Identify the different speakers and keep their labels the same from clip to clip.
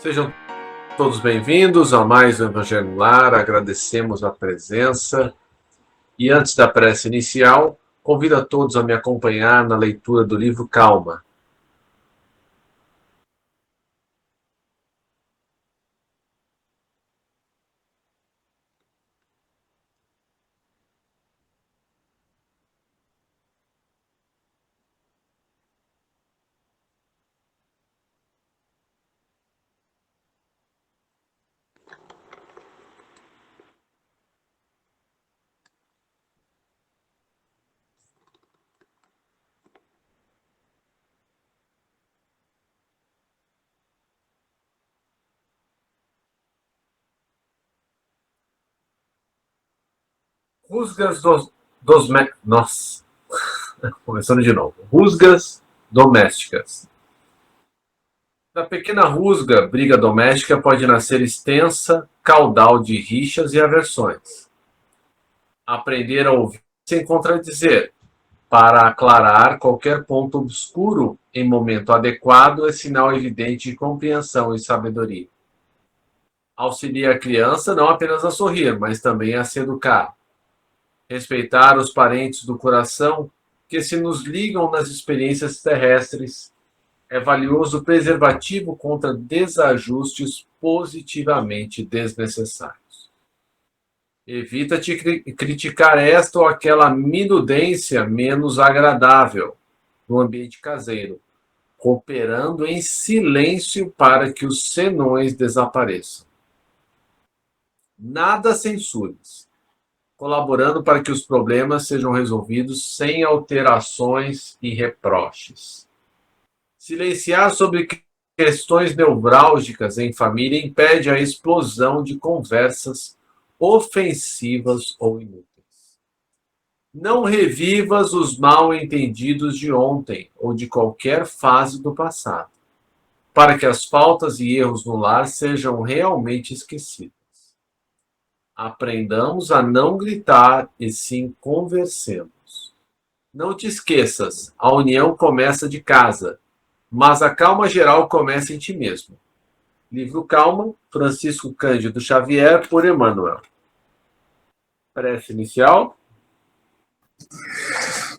Speaker 1: Sejam todos bem-vindos a mais um Evangelho no Lar. Agradecemos a presença. E antes da prece inicial, convido a todos a me acompanhar na leitura do livro Calma. Rusgas Nossa, começando de novo. Rusgas domésticas. Da pequena rusga, briga doméstica pode nascer extensa caudal de rixas e aversões. Aprender a ouvir sem contradizer, para aclarar qualquer ponto obscuro em momento adequado é sinal evidente de compreensão e sabedoria. Auxilia a criança não apenas a sorrir, mas também a se educar. Respeitar os parentes do coração que se nos ligam nas experiências terrestres é valioso preservativo contra desajustes positivamente desnecessários. Evita-te criticar esta ou aquela minudência menos agradável no ambiente caseiro, cooperando em silêncio para que os senões desapareçam. Nada censures, colaborando para que os problemas sejam resolvidos sem alterações e reproches. Silenciar sobre questões nevrálgicas em família impede a explosão de conversas ofensivas ou inúteis. Não revivas os mal-entendidos de ontem ou de qualquer fase do passado, para que as faltas e erros no lar sejam realmente esquecidos. Aprendamos a não gritar e sim conversemos. Não te esqueças, a união começa de casa, mas a calma geral começa em ti mesmo. Livro Calma, Francisco Cândido Xavier, por Emmanuel. Prece inicial.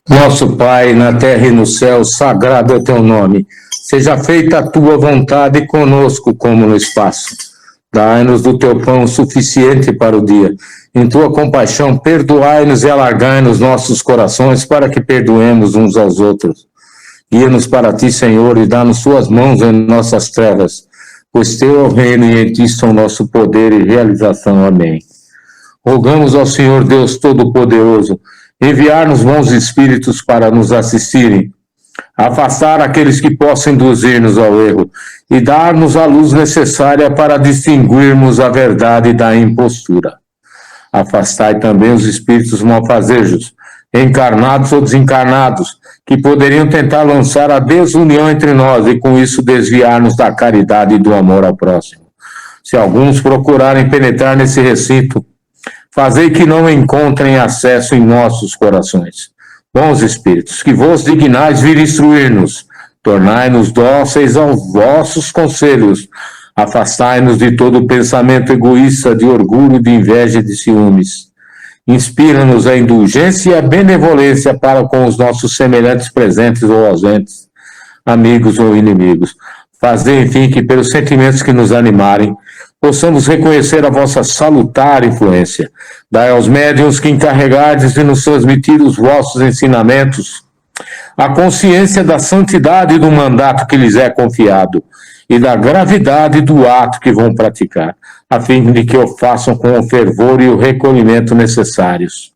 Speaker 2: Nosso Pai, na terra e no céu, sagrado é o teu nome. Seja feita a tua vontade conosco como no espaço. Dai-nos do teu pão suficiente para o dia. Em tua compaixão, perdoai-nos e alargai-nos nossos corações para que perdoemos uns aos outros. Guia-nos para ti, Senhor, e dá-nos suas mãos em nossas trevas, pois teu é o reino e em ti são nosso poder e realização. Amém. Rogamos ao Senhor Deus Todo-Poderoso enviar-nos bons espíritos para nos assistirem, afastar aqueles que possam induzir-nos ao erro e dar-nos a luz necessária para distinguirmos a verdade da impostura. Afastai também os espíritos malfazejos, encarnados ou desencarnados, que poderiam tentar lançar a desunião entre nós e com isso desviar-nos da caridade e do amor ao próximo. Se alguns procurarem penetrar nesse recinto, fazei que não encontrem acesso em nossos corações. Bons espíritos, que vos dignais vir instruir-nos, tornai-nos dóceis aos vossos conselhos, afastai-nos de todo pensamento egoísta, de orgulho, de inveja e de ciúmes. Inspira-nos a indulgência e a benevolência para com os nossos semelhantes presentes ou ausentes, amigos ou inimigos. Fazei, enfim, que pelos sentimentos que nos animarem, possamos reconhecer a vossa salutar influência. Dai aos médiuns que encarregardes de nos transmitir os vossos ensinamentos a consciência da santidade do mandato que lhes é confiado e da gravidade do ato que vão praticar, a fim de que o façam com o fervor e o recolhimento necessários.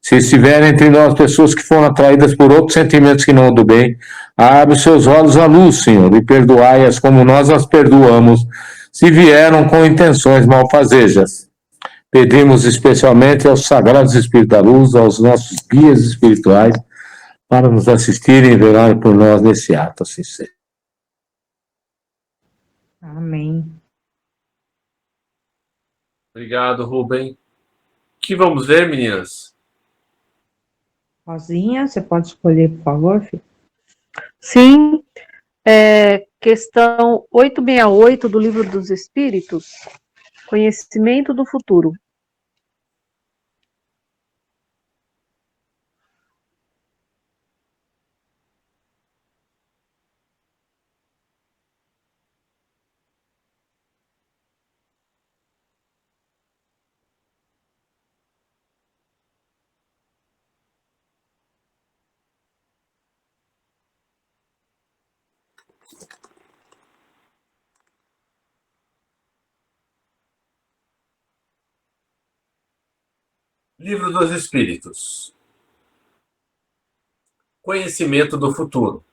Speaker 2: Se estiverem entre nós pessoas que foram atraídas por outros sentimentos que não o do bem, abre os seus olhos à luz, Senhor, e perdoai-as como nós as perdoamos, se vieram com intenções malfazejas. Pedimos especialmente aos sagrados Espíritos da Luz, aos nossos guias espirituais, para nos assistirem e velarem por nós nesse ato, assim seja.
Speaker 3: Amém.
Speaker 1: Obrigado, Rubem. O que vamos ver, meninas?
Speaker 3: Rosinha, você pode escolher, por favor, filho? Sim. Questão 868 do Livro dos Espíritos, conhecimento do futuro.
Speaker 1: Livro dos Espíritos. Conhecimento do futuro.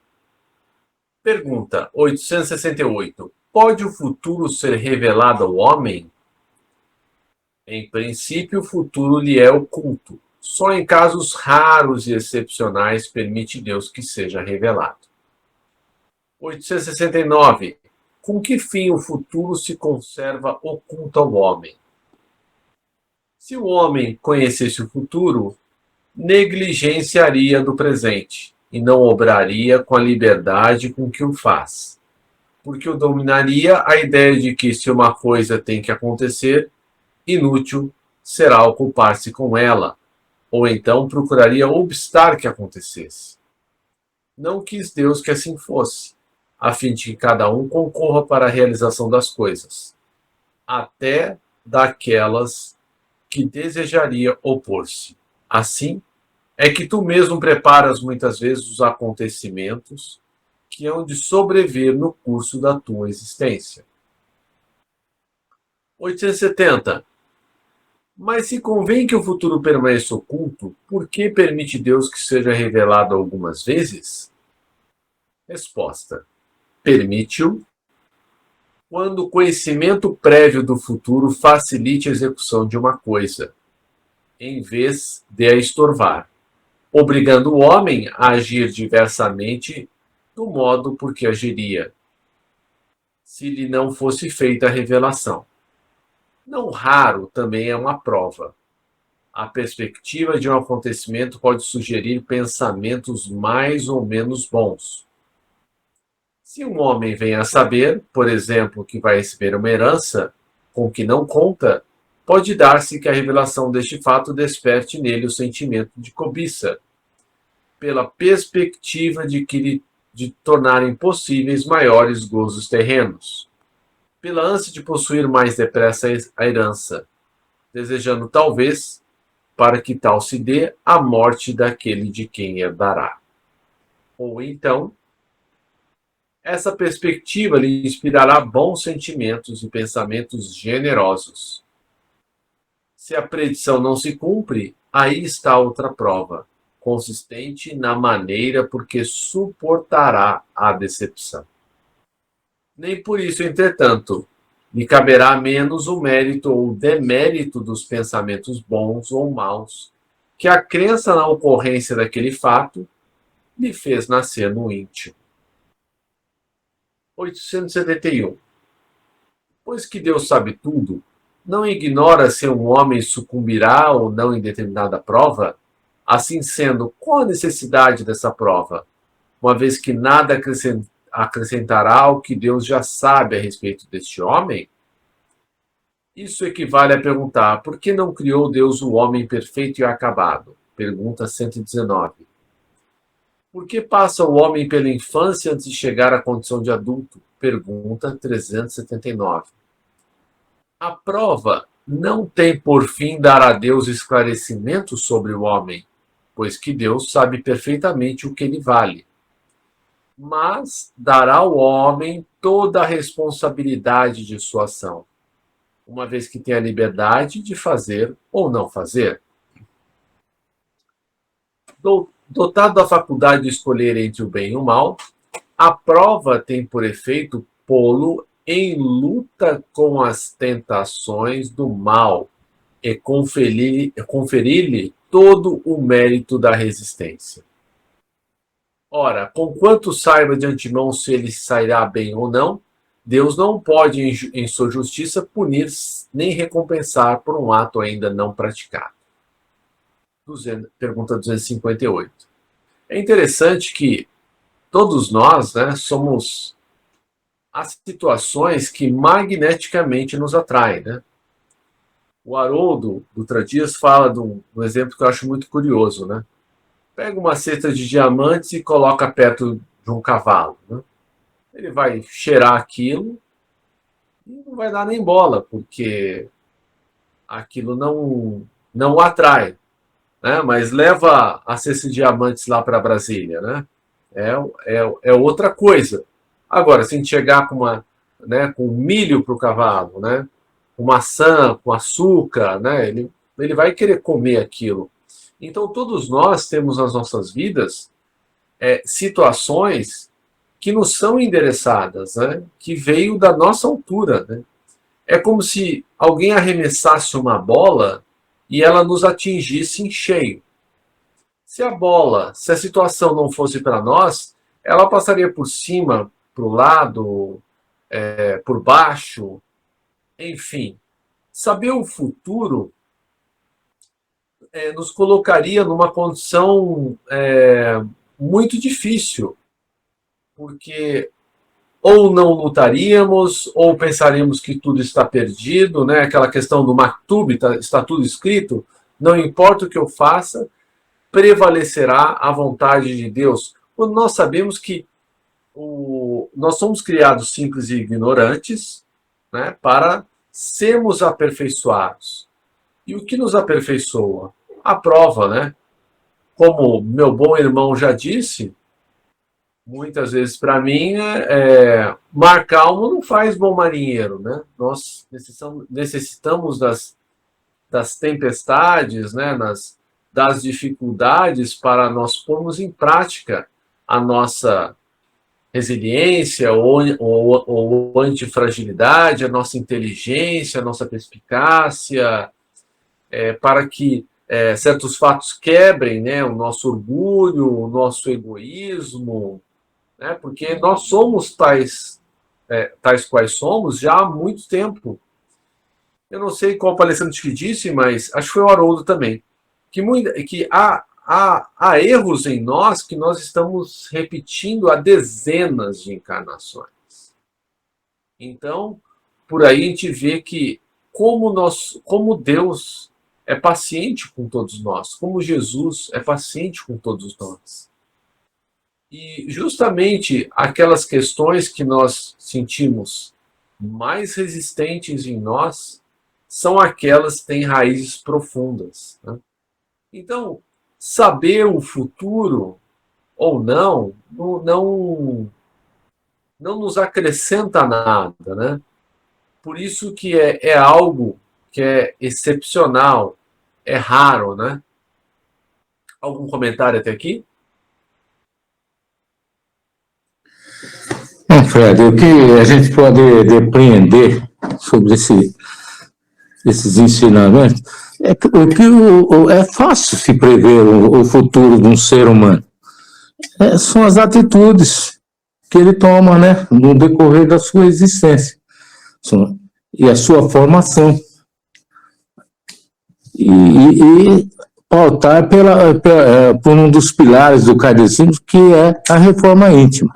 Speaker 1: Pergunta 868. Pode o futuro ser revelado ao homem? Em princípio, o futuro lhe é oculto. Só em casos raros e excepcionais permite Deus que seja revelado. 869. Com que fim o futuro se conserva oculto ao homem? Se o homem conhecesse o futuro, negligenciaria do presente e não obraria com a liberdade com que o faz, porque o dominaria a ideia de que, se uma coisa tem que acontecer, inútil será ocupar-se com ela, ou então procuraria obstar que acontecesse. Não quis Deus que assim fosse, a fim de que cada um concorra para a realização das coisas, até daquelas que desejaria opor-se. Assim, é que tu mesmo preparas muitas vezes os acontecimentos que hão de sobrever no curso da tua existência. 870. Mas se convém que o futuro permaneça oculto, por que permite Deus que seja revelado algumas vezes? Resposta: permite-o quando o conhecimento prévio do futuro facilite a execução de uma coisa, em vez de a estorvar, obrigando o homem a agir diversamente do modo por que agiria, se lhe não fosse feita a revelação. Não raro também é uma prova. A perspectiva de um acontecimento pode sugerir pensamentos mais ou menos bons. Se um homem vem a saber, por exemplo, que vai receber uma herança com que não conta, pode dar-se que a revelação deste fato desperte nele o sentimento de cobiça, pela perspectiva de tornar impossíveis maiores gozos terrenos, pela ânsia de possuir mais depressa a herança, desejando talvez, para que tal se dê, a morte daquele de quem herdará. Ou então, essa perspectiva lhe inspirará bons sentimentos e pensamentos generosos. Se a predição não se cumpre, aí está outra prova, consistente na maneira por que suportará a decepção. Nem por isso, entretanto, lhe caberá menos o mérito ou demérito dos pensamentos bons ou maus, que a crença na ocorrência daquele fato lhe fez nascer no íntimo. 871. Pois que Deus sabe tudo, não ignora se um homem sucumbirá ou não em determinada prova? Assim sendo, qual a necessidade dessa prova, uma vez que nada acrescentará ao que Deus já sabe a respeito deste homem? Isso equivale a perguntar: por que não criou Deus o homem perfeito e acabado? Pergunta 119. Por que passa o homem pela infância antes de chegar à condição de adulto? Pergunta 379. A prova não tem por fim dar a Deus esclarecimento sobre o homem, pois que Deus sabe perfeitamente o que ele vale. Mas dará ao homem toda a responsabilidade de sua ação, uma vez que tem a liberdade de fazer ou não fazer. Dotado da faculdade de escolher entre o bem e o mal, a prova tem por efeito pô-lo em luta com as tentações do mal e conferir-lhe todo o mérito da resistência. Ora, conquanto saiba de antemão se ele sairá bem ou não, Deus não pode, em sua justiça, punir nem recompensar por um ato ainda não praticado. Pergunta 258. É interessante que, todos nós, né, somos as situações que magneticamente nos atraem, né? O Haroldo Dutra Dias fala de um exemplo que eu acho muito curioso, né? Pega uma cesta de diamantes e coloca perto de um cavalo, né? Ele vai cheirar aquilo e não vai dar nem bola, porque aquilo não o atrai, né? Mas leva a cesta de diamantes lá para Brasília, né? É outra coisa. Agora, se a gente chegar com milho para o cavalo, né? Com maçã, com açúcar, né? Ele vai querer comer aquilo. Então, todos nós temos nas nossas vidas situações que nos são endereçadas, né? Que veio da nossa altura, né? É como se alguém arremessasse uma bola e ela nos atingisse em cheio. Se a situação não fosse para nós, ela passaria por cima, para o lado, por baixo, enfim. Saber o futuro nos colocaria numa condição muito difícil, porque ou não lutaríamos, ou pensaríamos que tudo está perdido, né? Aquela questão do Maktub, está tudo escrito, não importa o que eu faça, prevalecerá a vontade de Deus. Quando nós sabemos que nós somos criados simples e ignorantes, né, para sermos aperfeiçoados. E o que nos aperfeiçoa? A prova, né? Como meu bom irmão já disse, muitas vezes para mim, mar calmo não faz bom marinheiro, né? Nós necessitamos das tempestades, né? Das dificuldades para nós pormos em prática a nossa resiliência ou antifragilidade, a nossa inteligência, a nossa perspicácia, para que certos fatos quebrem, né, o nosso orgulho, o nosso egoísmo, né, porque nós somos tais quais somos já há muito tempo. Eu não sei qual palestrante que disse, mas acho que foi o Haroldo também, que há erros em nós que nós estamos repetindo há dezenas de encarnações. Então, por aí a gente vê que como Deus é paciente com todos nós, como Jesus é paciente com todos nós. E justamente aquelas questões que nós sentimos mais resistentes em nós são aquelas que têm raízes profundas, né? Então, saber o futuro ou não nos acrescenta nada, né? Por isso que é algo que é excepcional, é raro, né? Algum comentário até aqui?
Speaker 2: Não, Fred, o que a gente pode depreender sobre esses ensinamentos é fácil se prever o futuro de um ser humano. São as atitudes que ele toma, né, no decorrer da sua existência e a sua formação. E pautar por um dos pilares do kardecismo, que é a reforma íntima.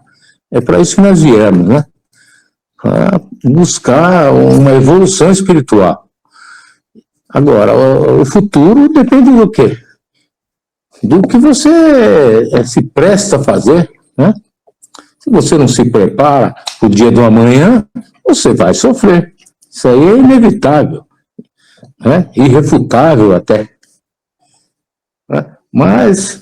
Speaker 2: É para isso que nós viemos, né? Para buscar uma evolução espiritual. Agora, o futuro depende do quê? Do que você se presta a fazer, né? Se você não se prepara para o dia do amanhã, você vai sofrer. Isso aí é inevitável, né? Irrefutável até. Mas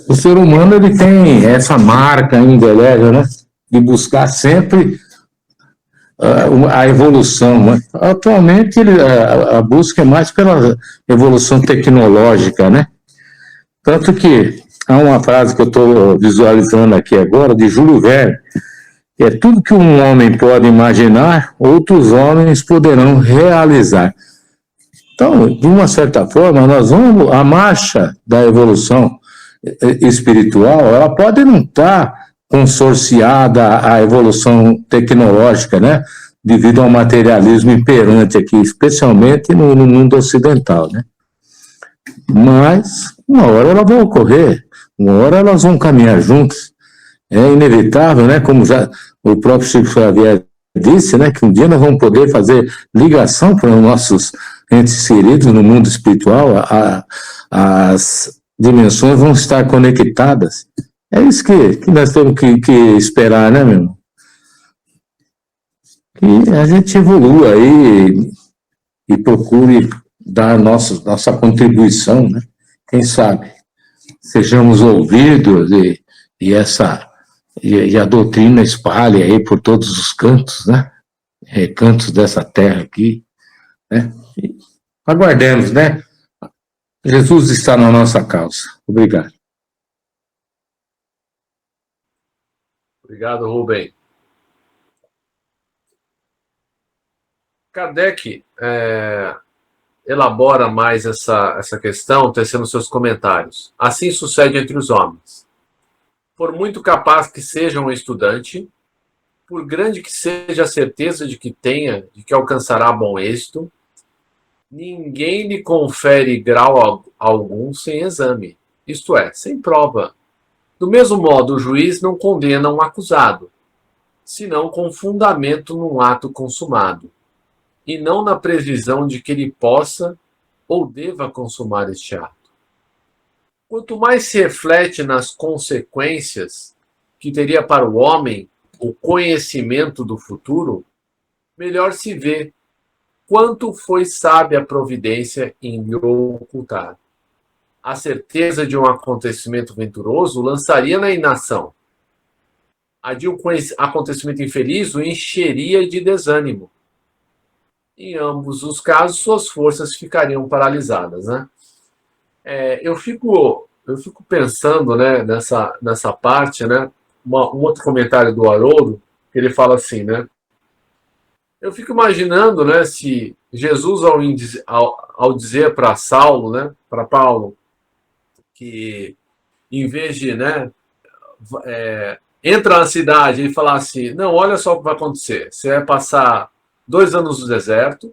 Speaker 2: o ser humano ele tem essa marca indelével, né? De buscar sempre a evolução, né? Atualmente a busca é mais pela evolução tecnológica, né? Tanto que há uma frase que eu estou visualizando aqui agora, de Júlio Verne, que é: tudo que um homem pode imaginar, outros homens poderão realizar. Então, de uma certa forma, a marcha da evolução espiritual, ela pode não estar consorciada à evolução tecnológica, né? Devido ao materialismo imperante aqui, especialmente no mundo ocidental, né? Mas uma hora ela vai ocorrer, uma hora elas vão caminhar juntas. é inevitável, né? Como já o próprio Chico Xavier disse, né? Que um dia nós vamos poder fazer ligação para os nossos entes queridos no mundo espiritual, as dimensões vão estar conectadas. É isso que nós temos que esperar, né, meu irmão? Que a gente evolua aí e procure dar nossa contribuição, né? Quem sabe sejamos ouvidos e a doutrina espalhe aí por todos os cantos, né? Recantos dessa terra aqui, né? E aguardemos, né? Jesus está na nossa causa. Obrigado.
Speaker 1: Obrigado, Rubem. Kardec elabora mais essa questão, tecendo seus comentários. Assim sucede entre os homens. Por muito capaz que seja um estudante, por grande que seja a certeza de que alcançará bom êxito, ninguém lhe confere grau algum sem exame, isto é, sem prova. Do mesmo modo, o juiz não condena um acusado, senão com fundamento num ato consumado, e não na previsão de que ele possa ou deva consumar este ato. Quanto mais se reflete nas consequências que teria para o homem o conhecimento do futuro, melhor se vê quanto foi sábia a providência em lhe ocultar. A certeza de um acontecimento venturoso lançaria na inação. A de um acontecimento infeliz o encheria de desânimo. Em ambos os casos, suas forças ficariam paralisadas, né? Eu fico pensando, né, nessa parte, né? Um outro comentário do Haroldo, que ele fala assim, né? Eu fico imaginando, né, se Jesus, ao dizer para Saulo, né, para Paulo, que em vez de, né, entra na cidade e falar assim, não, olha só o que vai acontecer. Você vai passar 2 anos no deserto,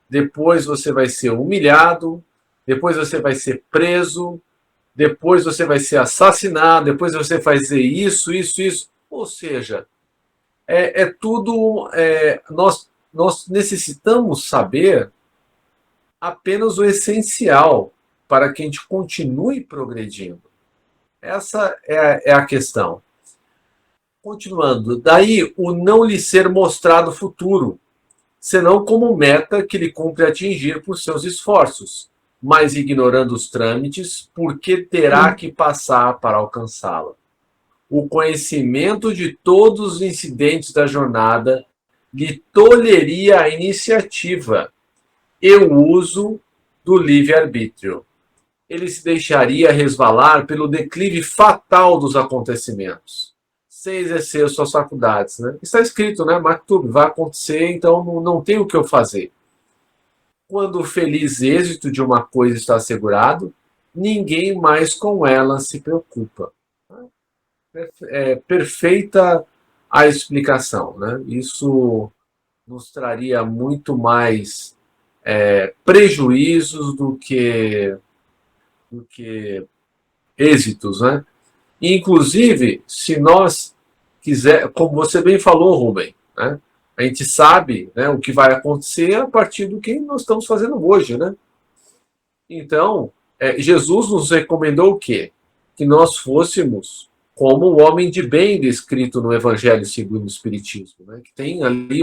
Speaker 1: depois você vai ser humilhado, depois você vai ser preso, depois você vai ser assassinado, depois você vai fazer isso. Ou seja, tudo. Nós necessitamos saber apenas o essencial para que a gente continue progredindo. Essa é a questão. Continuando, daí o não lhe ser mostrado o futuro, senão como meta que lhe cumpre atingir por seus esforços, mas ignorando os trâmites, porque terá que passar para alcançá-la. O conhecimento de todos os incidentes da jornada lhe tolheria a iniciativa e o uso do livre-arbítrio. Ele se deixaria resvalar pelo declive fatal dos acontecimentos, sem exercer suas faculdades. Né? Está escrito, né? Maktub, vai acontecer, então não tem o que eu fazer. Quando o feliz êxito de uma coisa está assegurado, ninguém mais com ela se preocupa. É perfeita a explicação. Né? Isso nos traria muito mais prejuízos do que êxitos. Né? Inclusive, se nós quiser, como você bem falou, Rubem, né? A gente sabe, né, o que vai acontecer a partir do que nós estamos fazendo hoje, né? Então, Jesus nos recomendou o quê? Que nós fôssemos como o homem de bem descrito no Evangelho segundo o Espiritismo, né? Que tem ali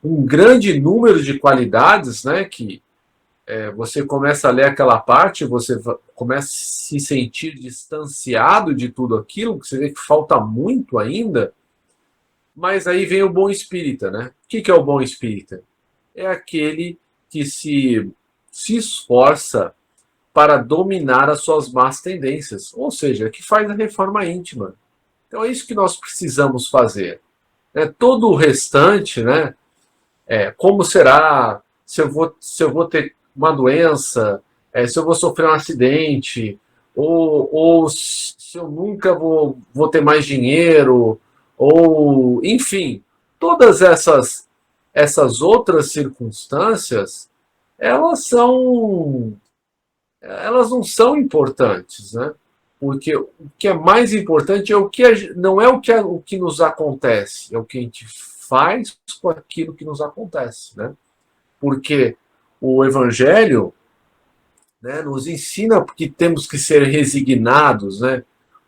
Speaker 1: um grande número de qualidades, né? Que você começa a ler aquela parte, você começa a se sentir distanciado de tudo aquilo, que você vê que falta muito ainda, mas aí vem o bom espírita, né? O que é o bom espírita? É aquele que se esforça para dominar as suas más tendências, ou seja, que faz a reforma íntima. Então é isso que nós precisamos fazer. Todo o restante, né? Como será se eu vou ter uma doença, se eu vou sofrer um acidente, ou se eu nunca vou ter mais dinheiro, ou enfim, todas essas outras circunstâncias, elas não são importantes, né? Porque o que é mais importante é não é o que nos acontece, é o que a gente faz com aquilo que nos acontece, né? Porque o Evangelho, né, nos ensina que temos que ser resignados, né,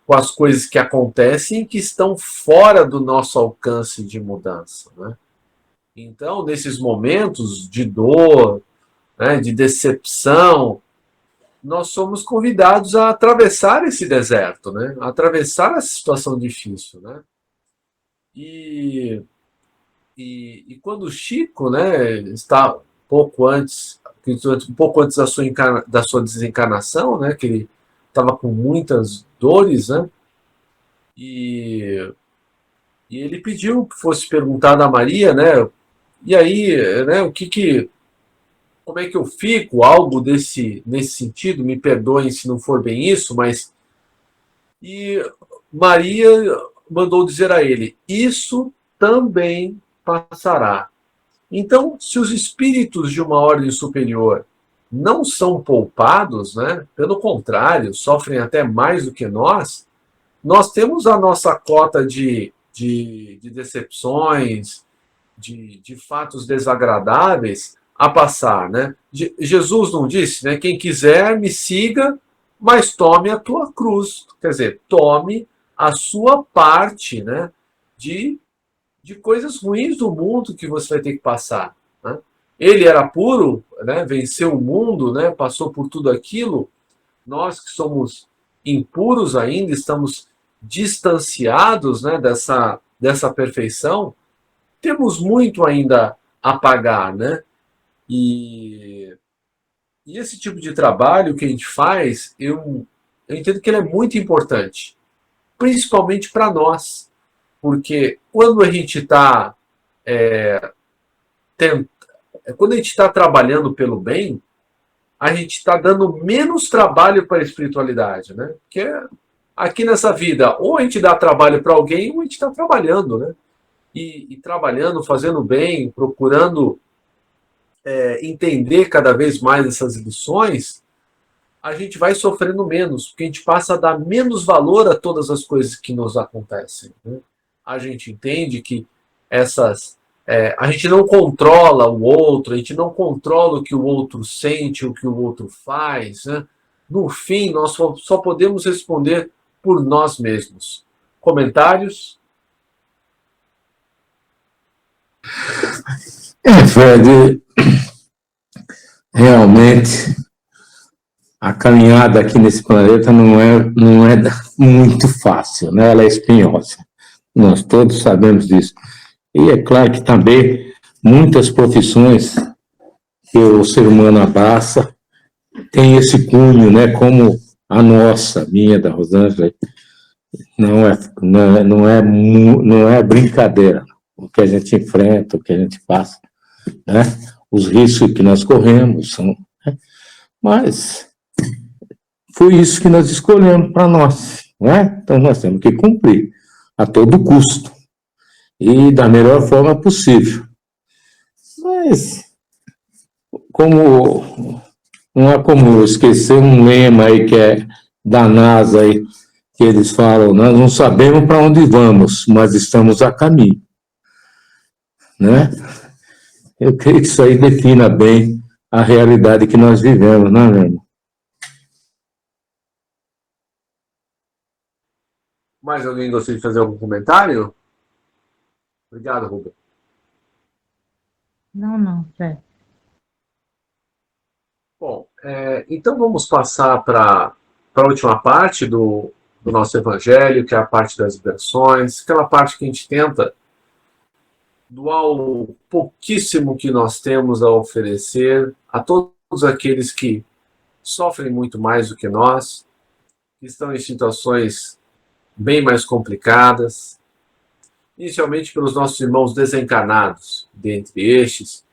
Speaker 1: com as coisas que acontecem e que estão fora do nosso alcance de mudança, né? Então, nesses momentos de dor, né, de decepção, nós somos convidados a atravessar esse deserto, né? A atravessar essa situação difícil, né? E, e quando o Chico, né, está um pouco antes da sua desencarnação, né, que ele estava com muitas dores, né? E, e ele pediu que fosse perguntado a Maria, né? E aí, né? Como é que eu fico? Algo nesse sentido. Me perdoem se não for bem isso, mas e Maria mandou dizer a ele: isso também passará. Então, se os espíritos de uma ordem superior não são poupados, né? Pelo contrário, sofrem até mais do que nós temos a nossa cota de decepções, de fatos desagradáveis a passar, né? Jesus não disse, né? Quem quiser me siga, mas tome a tua cruz, quer dizer, tome a sua parte, né? De coisas ruins do mundo que você vai ter que passar, né? Ele era puro, né? Venceu o mundo, né? Passou por tudo aquilo. Nós que somos impuros ainda, estamos distanciados, né? Dessa perfeição, temos muito ainda a pagar, né? E, e esse tipo de trabalho que a gente faz, eu entendo que ele é muito importante, principalmente para nós, porque quando a gente está trabalhando pelo bem, a gente está dando menos trabalho para a espiritualidade, né? Porque aqui nessa vida, ou a gente dá trabalho para alguém, ou a gente está trabalhando, né? E trabalhando, fazendo bem, procurando entender cada vez mais essas lições, a gente vai sofrendo menos, porque a gente passa a dar menos valor a todas as coisas que nos acontecem, né? A gente entende que a gente não controla o outro, a gente não controla o que o outro sente, o que o outro faz, né? No fim, nós só podemos responder por nós mesmos. Comentários?
Speaker 2: Fred, realmente a caminhada aqui nesse planeta não é muito fácil, né? Ela é espinhosa. Nós todos sabemos disso. E é claro que também muitas profissões que o ser humano abraça têm esse cunho, né? Como a nossa, minha, da Rosângela, não é brincadeira o que a gente enfrenta, o que a gente passa, né? Os riscos que nós corremos são, né? Mas foi isso que nós escolhemos para nós, né? Então nós temos que cumprir a todo custo e da melhor forma possível. Mas como não há como eu esquecer um lema aí que é da NASA aí, que eles falam: nós não sabemos para onde vamos, mas estamos a caminho, né? Eu creio que isso aí defina bem a realidade que nós vivemos, né, meu irmão?
Speaker 1: Mais alguém gostaria de fazer algum comentário? Obrigado, Rubem.
Speaker 4: Não, Fred.
Speaker 1: Bom, então vamos passar para a última parte do nosso evangelho, que é a parte das versões, aquela parte que a gente tenta doar o pouquíssimo que nós temos a oferecer a todos aqueles que sofrem muito mais do que nós, que estão em situações bem mais complicadas, inicialmente pelos nossos irmãos desencarnados, dentre estes,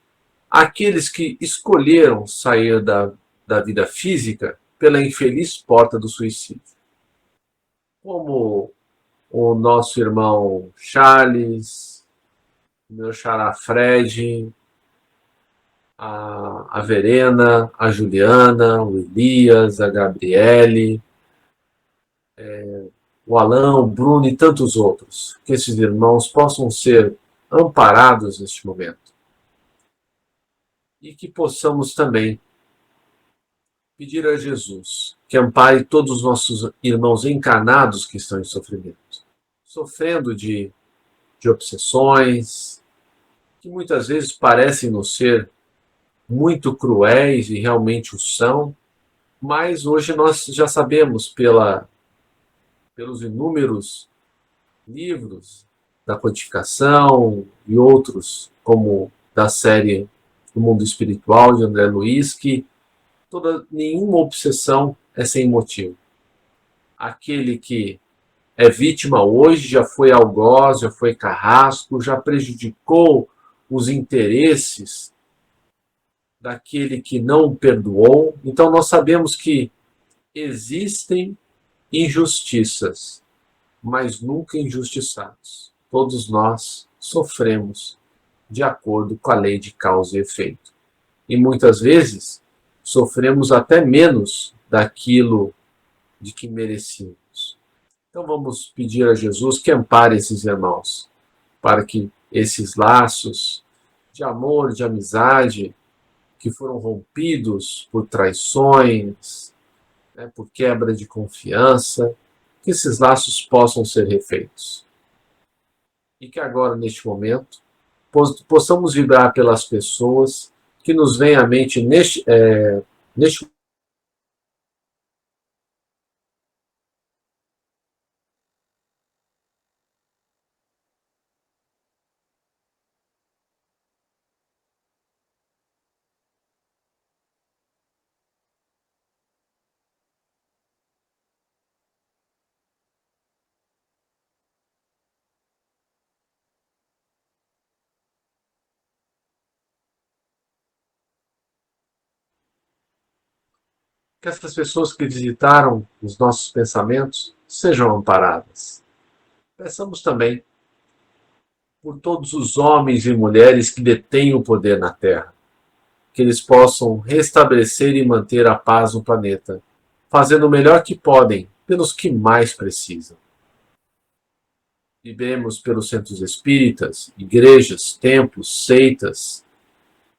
Speaker 1: aqueles que escolheram sair da vida física pela infeliz porta do suicídio. Como o nosso irmão Charles, o meu xará Fred, a Verena, a Juliana, o Elias, a Gabriele, o Alain, o Bruno e tantos outros. Que esses irmãos possam ser amparados neste momento. E que possamos também pedir a Jesus que ampare todos os nossos irmãos encarnados que estão em sofrimento, sofrendo de obsessões, que muitas vezes parecem nos ser muito cruéis e realmente o são, mas hoje nós já sabemos pelos inúmeros livros da codificação e outros, como da série O Mundo Espiritual, de André Luiz, que nenhuma obsessão é sem motivo. Aquele que é vítima hoje já foi algoz, já foi carrasco, já prejudicou os interesses daquele que não perdoou. Então nós sabemos que existem injustiças, mas nunca injustiçados. Todos nós sofremos de acordo com a lei de causa e efeito. E muitas vezes sofremos até menos daquilo de que merecíamos. Então vamos pedir a Jesus que ampare esses irmãos, para que esses laços de amor, de amizade, que foram rompidos por traições, por quebra de confiança, que esses laços possam ser refeitos. E que agora, neste momento, possamos vibrar pelas pessoas que nos vêm à mente neste que essas pessoas que visitaram os nossos pensamentos sejam amparadas. Peçamos também por todos os homens e mulheres que detêm o poder na Terra, que eles possam restabelecer e manter a paz no planeta, fazendo o melhor que podem pelos que mais precisam. Vivemos pelos centros espíritas, igrejas, templos, seitas,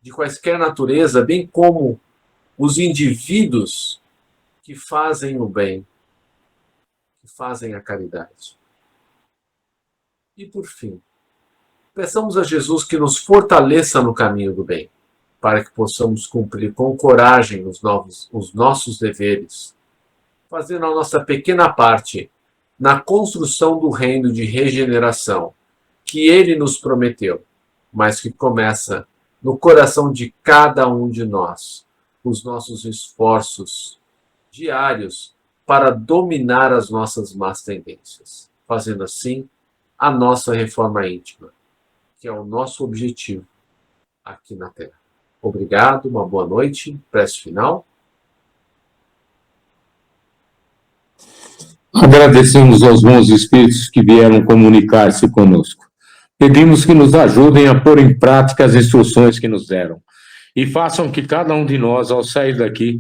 Speaker 1: de quaisquer natureza, bem como os indivíduos que fazem o bem, que fazem a caridade. E por fim, peçamos a Jesus que nos fortaleça no caminho do bem, para que possamos cumprir com coragem os nossos deveres, fazendo a nossa pequena parte na construção do reino de regeneração que Ele nos prometeu, mas que começa no coração de cada um de nós, os nossos esforços diários para dominar as nossas más tendências, fazendo assim a nossa reforma íntima, que é o nosso objetivo aqui na Terra. Obrigado, uma boa noite, prece final.
Speaker 2: Agradecemos aos bons espíritos que vieram comunicar-se conosco. Pedimos que nos ajudem a pôr em prática as instruções que nos deram e façam que cada um de nós, ao sair daqui,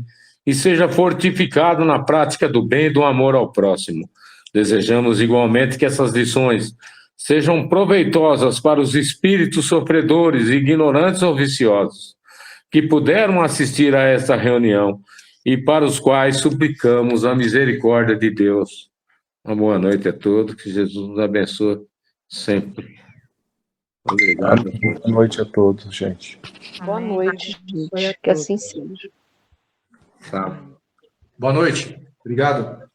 Speaker 2: seja fortificado na prática do bem e do amor ao próximo. Desejamos igualmente que essas lições sejam proveitosas para os espíritos sofredores, ignorantes ou viciosos, que puderam assistir a esta reunião e para os quais suplicamos a misericórdia de Deus. Uma boa noite a todos, que Jesus nos abençoe sempre. Obrigado.
Speaker 4: Boa noite a todos, gente.
Speaker 3: Boa noite, gente. Que assim seja.
Speaker 5: Tá. Boa noite. Obrigado.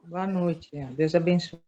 Speaker 6: Boa noite. Deus abençoe.